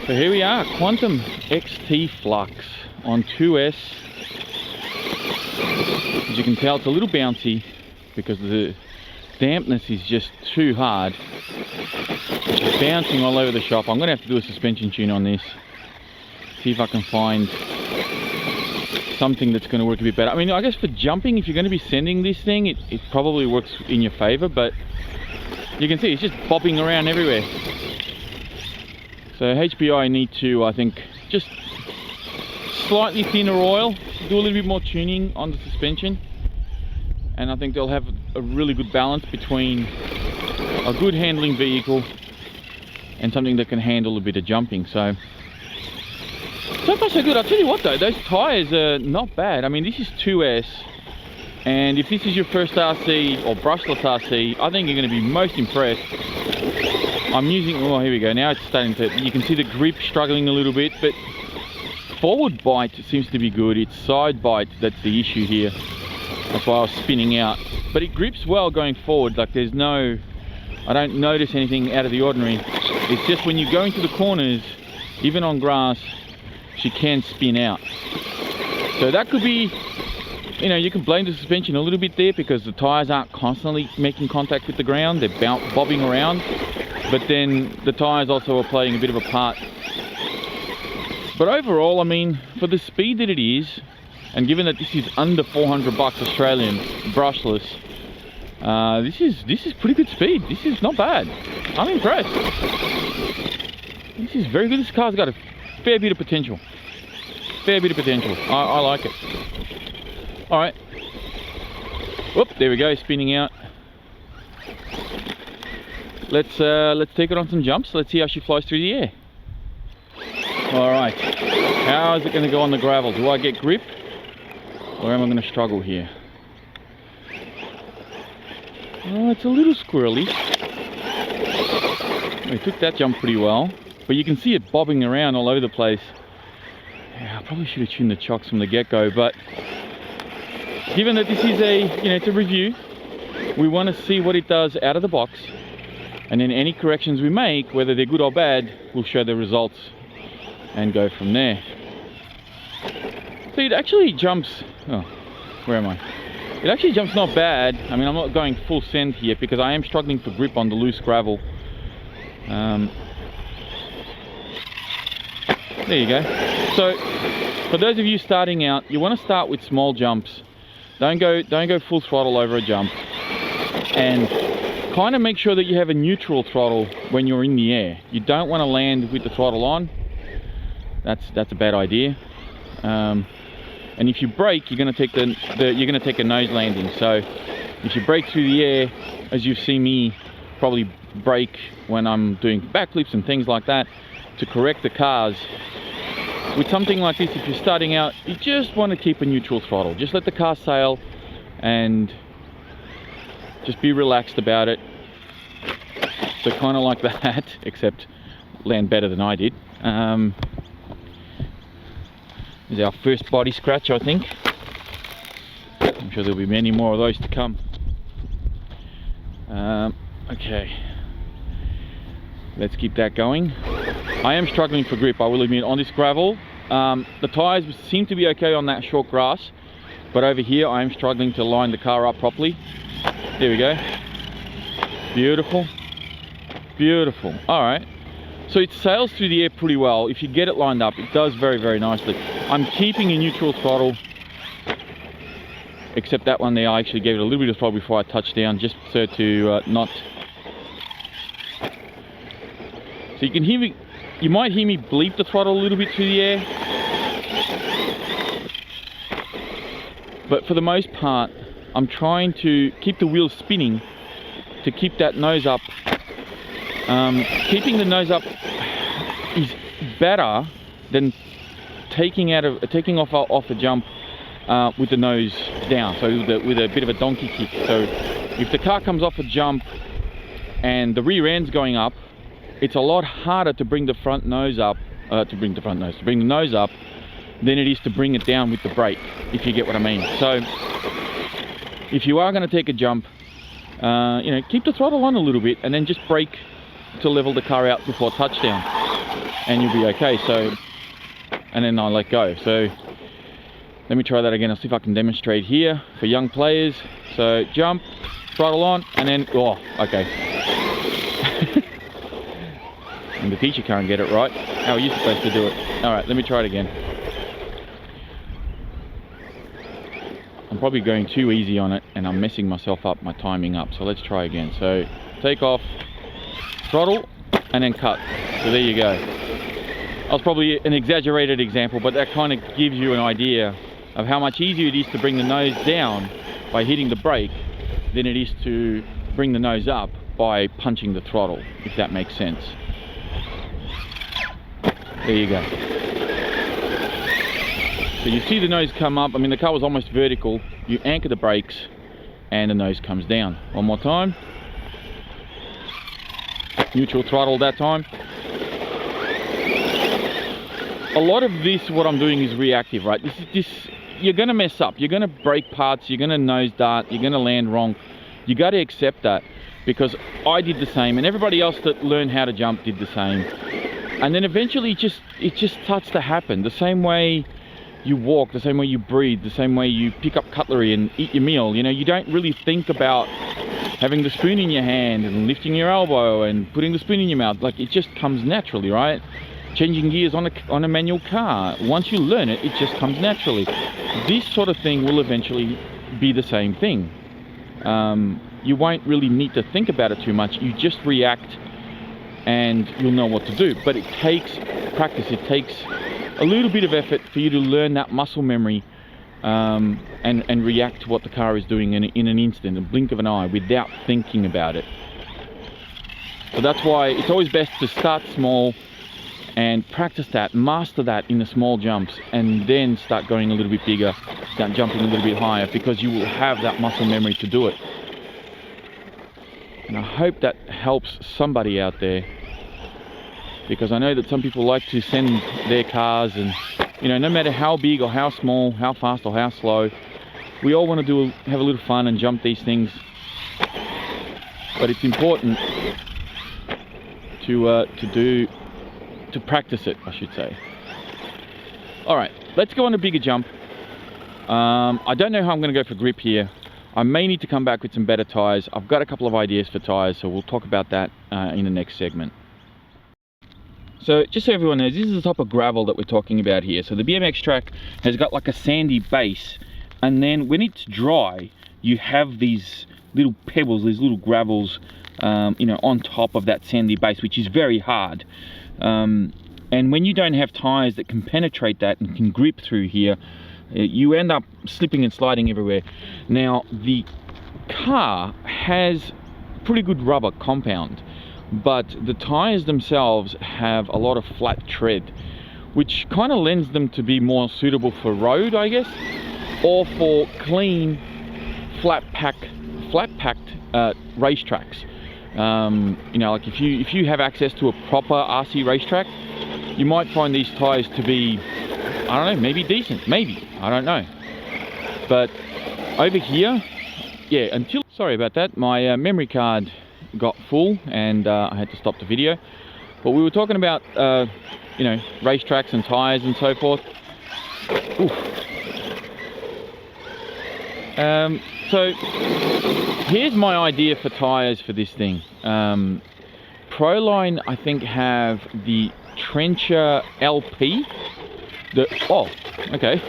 So here we are, Quantum XT Flux on 2S. As you can tell, it's a little bouncy because the dampness is just too hard. It's bouncing all over the shop. I'm going to have to do a suspension tune on this. See if I can find something that's going to work a bit better. I mean, I guess for jumping, if you're going to be sending this thing, it probably works in your favor, but you can see it's just bobbing around everywhere. So HBI need to, I think, just slightly thinner oil, do a little bit more tuning on the suspension, and I think they'll have a really good balance between a good handling vehicle and something that can handle a bit of jumping. So far so good. I'll tell you what though, those tyres are not bad. I mean, this is 2S, and if this is your first RC or brushless RC, I think you're going to be most impressed. I'm using, oh here we go, now it's starting to, you can see the grip struggling a little bit, but forward bite seems to be good. It's side bite that's the issue here. That's why I was spinning out. But it grips well going forward, like there's no, I don't notice anything out of the ordinary. It's just when you go into the corners, even on grass, she can spin out. So that could be, you know, you can blame the suspension a little bit there because the tyres aren't constantly making contact with the ground. They're bobbing around. But then the tyres also are playing a bit of a part. But overall, I mean, for the speed that it is, and given that this is under 400 bucks Australian, brushless, this is pretty good speed. This is not bad. I'm impressed. This is very good. This car's got a fair bit of potential. Fair bit of potential. I like it. All right. Whoop, there we go, spinning out. Let's take it on some jumps. Let's see how she flies through the air. All right, how is it going to go on the gravel? Do I get grip, or am I going to struggle here? Oh, it's a little squirrely. We took that jump pretty well, but you can see it bobbing around all over the place. Yeah, I probably should have tuned the chocks from the get-go, but given that this is a, you know, it's a review, we want to see what it does out of the box. And then any corrections we make, whether they're good or bad, we'll show the results and go from there. So it actually jumps, oh, where am I? It actually jumps not bad. I mean, I'm not going full send here because I am struggling for grip on the loose gravel. There you go. So for those of you starting out, you want to start with small jumps. Don't go full throttle over a jump. And kind of make sure that you have a neutral throttle when you're in the air. You don't want to land with the throttle on. That's a bad idea. And if you brake, you're going to take a nose landing. So if you brake through the air, as you've seen me probably brake when I'm doing backflips and things like that, to correct the cars. With something like this, if you're starting out, you just want to keep a neutral throttle. Just let the car sail and just be relaxed about it. So kind of like that, except land better than I did. This is our first body scratch, I think. I'm sure there'll be many more of those to come. Okay, let's keep that going. I am struggling for grip, I will admit, on this gravel. The tyres seem to be okay on that short grass, but over here I am struggling to line the car up properly. There we go. Beautiful. Beautiful. All right. So it sails through the air pretty well. If you get it lined up, it does very, very nicely. I'm keeping a neutral throttle, except that one there, I actually gave it a little bit of throttle before I touched down, just so to not... So you can hear me, you might hear me bleep the throttle a little bit through the air. But for the most part, I'm trying to keep the wheels spinning to keep that nose up. Keeping the nose up is better than taking off a jump with the nose down, so with a bit of a donkey kick. So if the car comes off a jump and the rear end's going up, it's a lot harder to bring the front nose up, to bring the nose up than it is to bring it down with the brake, if you get what I mean. So if you are going to take a jump, you know, keep the throttle on a little bit and then just brake to level the car out before touchdown. and you'll be okay. So, and then I let go. So let me try that again. I'll see if I can demonstrate here for young players. So jump, throttle on, and then, oh, okay. And the teacher can't get it right. How are you supposed to do it? All right, let me try it again. I'm probably going too easy on it, and I'm messing myself up, my timing up. So let's try again. So take off, throttle, and then cut. So there you go. That was probably an exaggerated example, but that kind of gives you an idea of how much easier it is to bring the nose down by hitting the brake than it is to bring the nose up by punching the throttle, if that makes sense. There you go. So you see the nose come up. I mean, the car was almost vertical. You anchor the brakes and the nose comes down. One more time. Neutral throttle that time. A lot of this, what I'm doing is reactive, right? You're gonna mess up. You're gonna break parts. You're gonna nose dart. You're gonna land wrong. You got to accept that, because I did the same, and everybody else that learned how to jump did the same. And then eventually it just starts to happen. The same way you walk, the same way you breathe, the same way you pick up cutlery and eat your meal. You know, you don't really think about having the spoon in your hand and lifting your elbow and putting the spoon in your mouth. Like, it just comes naturally, right? Changing gears on a manual car. Once you learn it, it just comes naturally. This sort of thing will eventually be the same thing. You won't really need to think about it too much. You just react and you'll know what to do. But it takes practice. It takes a little bit of effort for you to learn that muscle memory, and react to what the car is doing in an instant, a blink of an eye, without thinking about it. So that's why it's always best to start small and practice that, master that in the small jumps, and then start going a little bit bigger, start jumping a little bit higher, because you will have that muscle memory to do it. And I hope that helps somebody out there, because I know that some people like to send their cars, and you know, no matter how big or how small, how fast or how slow, we all want to have a little fun and jump these things. But it's important to practice it, I should say. All right, let's go on a bigger jump. I don't know how I'm going to go for grip here. I may need to come back with some better tires. I've got a couple of ideas for tires, so we'll talk about that in the next segment. So just so everyone knows, this is the type of gravel that we're talking about here. So the BMX track has got like a sandy base, and then when it's dry, you have these little pebbles, these little gravels, you know, on top of that sandy base, which is very hard. And when you don't have tires that can penetrate that and can grip through here, you end up slipping and sliding everywhere. Now, the car has pretty good rubber compound, but the tires themselves have a lot of flat tread, which kind of lends them to be more suitable for road, I guess, or for clean, flat-packed racetracks. You know, like if you have access to a proper RC racetrack, you might find these tires to be, I don't know, maybe decent, maybe, I don't know. But over here, yeah, sorry about that, my memory card got full and I had to stop the video. But we were talking about, you know, racetracks and tires and so forth. Oof. So here's my idea for tires for this thing. Proline, I think, have the Trencher LP. Oh, okay.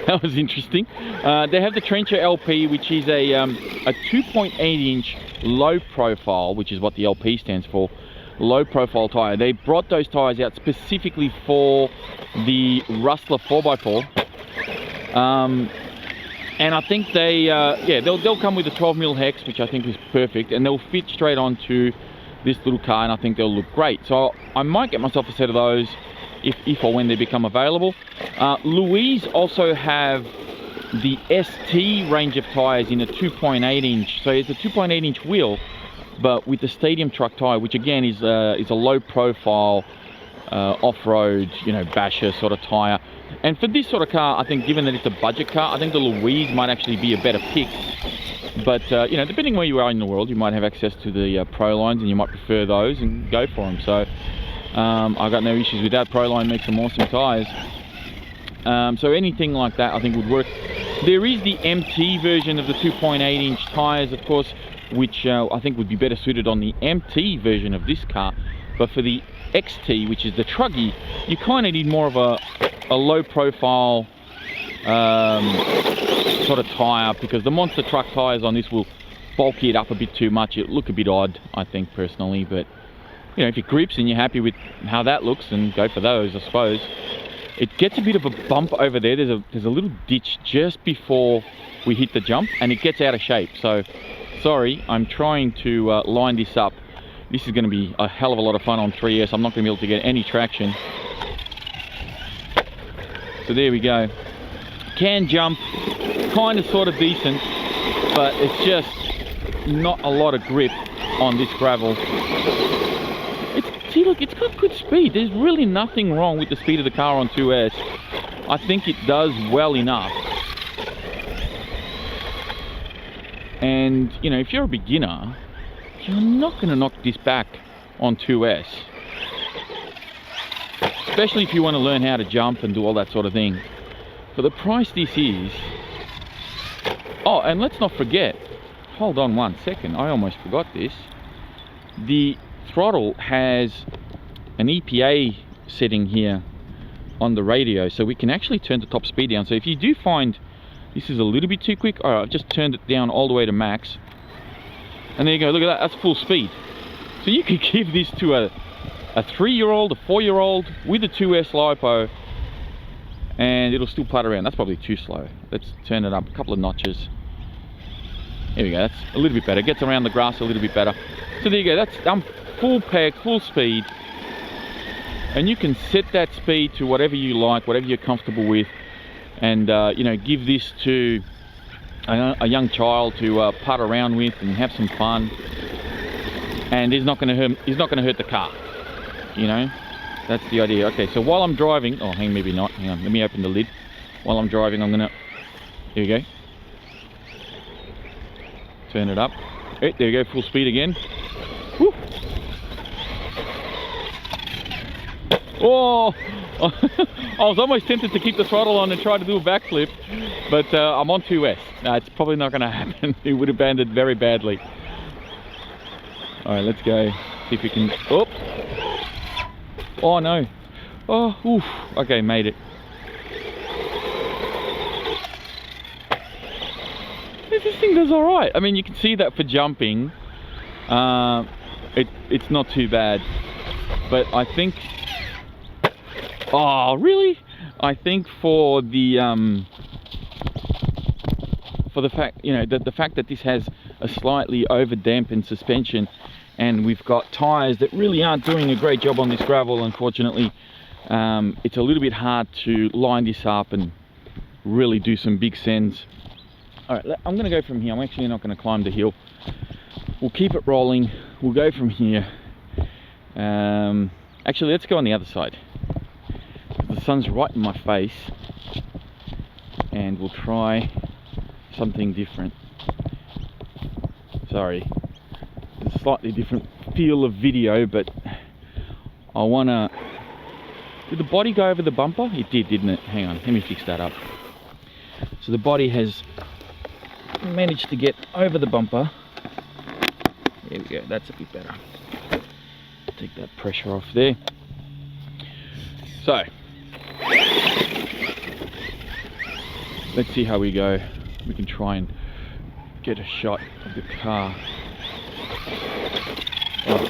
That was interesting. They have the Trencher LP, which is a 2.8 inch low profile, which is what the LP stands for, low profile tire. They brought those tires out specifically for the Rustler 4x4. And I think they, yeah, they'll come with a 12mm hex, which I think is perfect, and they'll fit straight onto this little car, and I think they'll look great. So I might get myself a set of those if or when they become available. Louise also have the ST range of tires in a 2.8 inch. So it's a 2.8 inch wheel, but with the stadium truck tire, which again is a low profile off-road, you know, basher sort of tire. And for this sort of car, I think, given that it's a budget car, I think the Louise might actually be a better pick. But you know, depending where you are in the world, you might have access to the Pro lines, and you might prefer those and go for them. So I got no issues with that. Proline makes some awesome tyres. So anything like that I think would work. There is the MT version of the 2.8-inch tyres, of course, which I think would be better suited on the MT version of this car. But for the XT, which is the truggy, you kind of need more of a low profile sort of tyre, because the monster truck tyres on this will bulky it up a bit too much. It'll look a bit odd, I think, personally. But you know, if it grips and you're happy with how that looks, then go for those, I suppose. It gets a bit of a bump over there. There's a little ditch just before we hit the jump, and it gets out of shape. So sorry, I'm trying to line this up. This is going to be a hell of a lot of fun on 3S. I'm not going to be able to get any traction. So there we go. Can jump, kind of sort of decent, but it's just not a lot of grip on this gravel. See, look, it's got good speed. There's really nothing wrong with the speed of the car on 2S. I think it does well enough. And, you know, if you're a beginner, you're not going to knock this back on 2S. Especially if you want to learn how to jump and do all that sort of thing. For the price this is... Oh, and let's not forget, hold on one second, I almost forgot this. The throttle has an EPA setting here on the radio, so we can actually turn the top speed down. So if you do find this is a little bit too quick, alright, I've just turned it down all the way to max. And there you go, look at that, that's full speed. So you could give this to a 3-year-old, a 4-year-old with a 2S LiPo, and it'll still putt around. That's probably too slow. Let's turn it up a couple of notches. There we go, that's a little bit better. Gets around the grass a little bit better. So there you go, that's full peg, full speed. And you can set that speed to whatever you like, whatever you're comfortable with. And you know, give this to a young child to putt around with and have some fun. And he's not going to hurt the car. You know, that's the idea. Okay, so while I'm driving, oh, maybe not. Hang on, let me open the lid. While I'm driving, I'm gonna. Here we go. Turn it up. Hey, there we go, full speed again. Woo. Oh, I was almost tempted to keep the throttle on and try to do a backflip, but I'm on 2S. No, it's probably not going to happen. It would have banded very badly. All right, let's go. See if we can. Oh, oh no. Oh, oof. Okay, made it. This thing does all right. I mean, you can see that for jumping, it's not too bad. But I think, oh really? I think for the fact, you know, the fact that this has a slightly over dampened suspension, and we've got tires that really aren't doing a great job on this gravel, unfortunately, it's a little bit hard to line this up and really do some big sends. All right, I'm going to go from here. I'm actually not going to climb the hill. We'll keep it rolling. We'll go from here. Actually, let's go on the other side. The sun's right in my face, and we'll try something different. Sorry, it's a slightly different feel of video, but I want to... Did the body go over the bumper? It did, didn't it? Hang on, let me fix that up. So the body has managed to get over the bumper. There we go, that's a bit better. Take that pressure off there. So let's see how we go. We can try and get a shot of the car. Oh.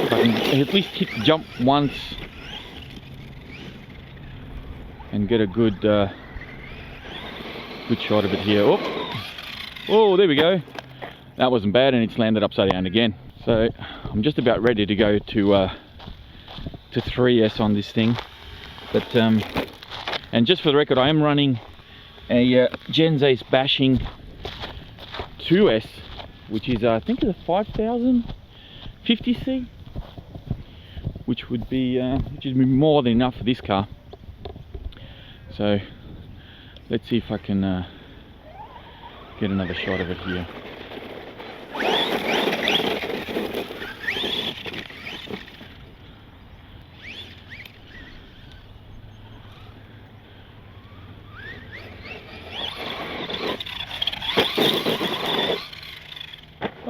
If I can at least hit the jump once and get a good good shot of it here. Oh, there we go. That wasn't bad, and it's landed upside down again. So I'm just about ready to go to 3S on this thing. But and just for the record, I am running a Gens Ace Bashing 2S, which is I think a 5000 50C, which would be more than enough for this car. So let's see if I can get another shot of it here.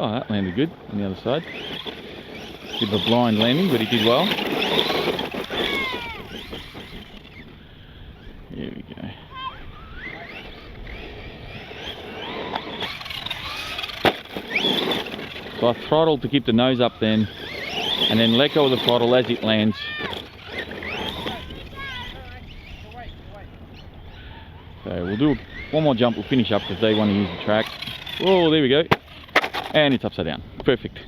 Oh, that landed good on the other side. Bit of a blind landing, but he did well. Here we go. So I throttled to keep the nose up then, and then let go of the throttle as it lands. So we'll do one more jump, we'll finish up because they want to use the track. Oh, there we go. And it's upside down. Perfect.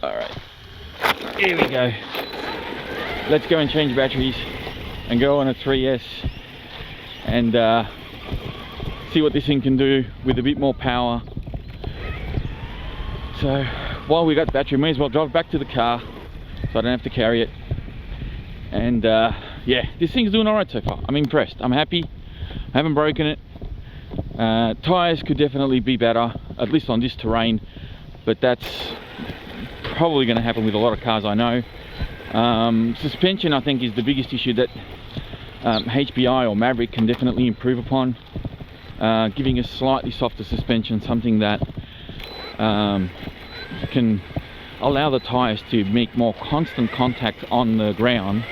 Alright. Here we go. Let's go and change batteries and go on a 3S and see what this thing can do with a bit more power. So while we got the battery, may as well drive back to the car so I don't have to carry it. And yeah, this thing's doing alright so far. I'm impressed. I'm happy. I haven't broken it. Tyres could definitely be better, at least on this terrain, but that's probably going to happen with a lot of cars I know. Suspension, I think, is the biggest issue that HBI or Maverick can definitely improve upon. Giving a slightly softer suspension, something that can allow the tyres to make more constant contact on the ground,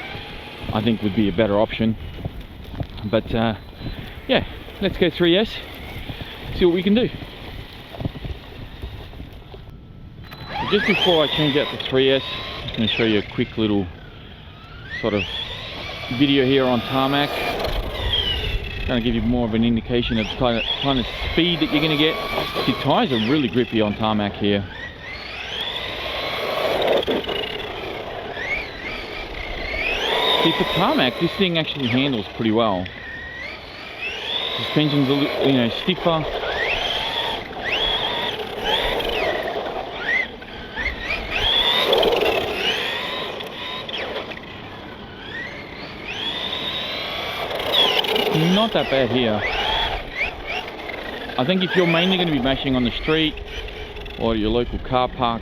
I think would be a better option. But yeah, let's go 3S, see what we can do. So just before I change out the 3S, I'm going to show you a quick little sort of video here on Tarmac. Going to give you more of an indication of the kind of speed that you're going to get. The tyres are really grippy on Tarmac here. See, for Tarmac, this thing actually handles pretty well. Suspension's a little, you know, stiffer. Not that bad here. I think if you're mainly going to be mashing on the street or your local car park,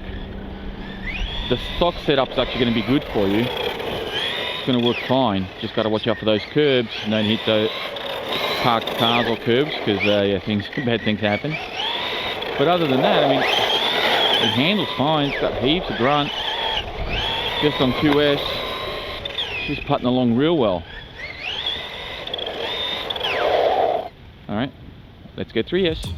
the stock setup's actually going to be good for you. It's going to work fine. Just got to watch out for those curbs. Don't hit the parked cars or curbs because yeah, bad things happen. But other than that, I mean, it handles fine. It's got heaps of grunt. Just on 2S, just putting along real well. Alright, let's get 3S.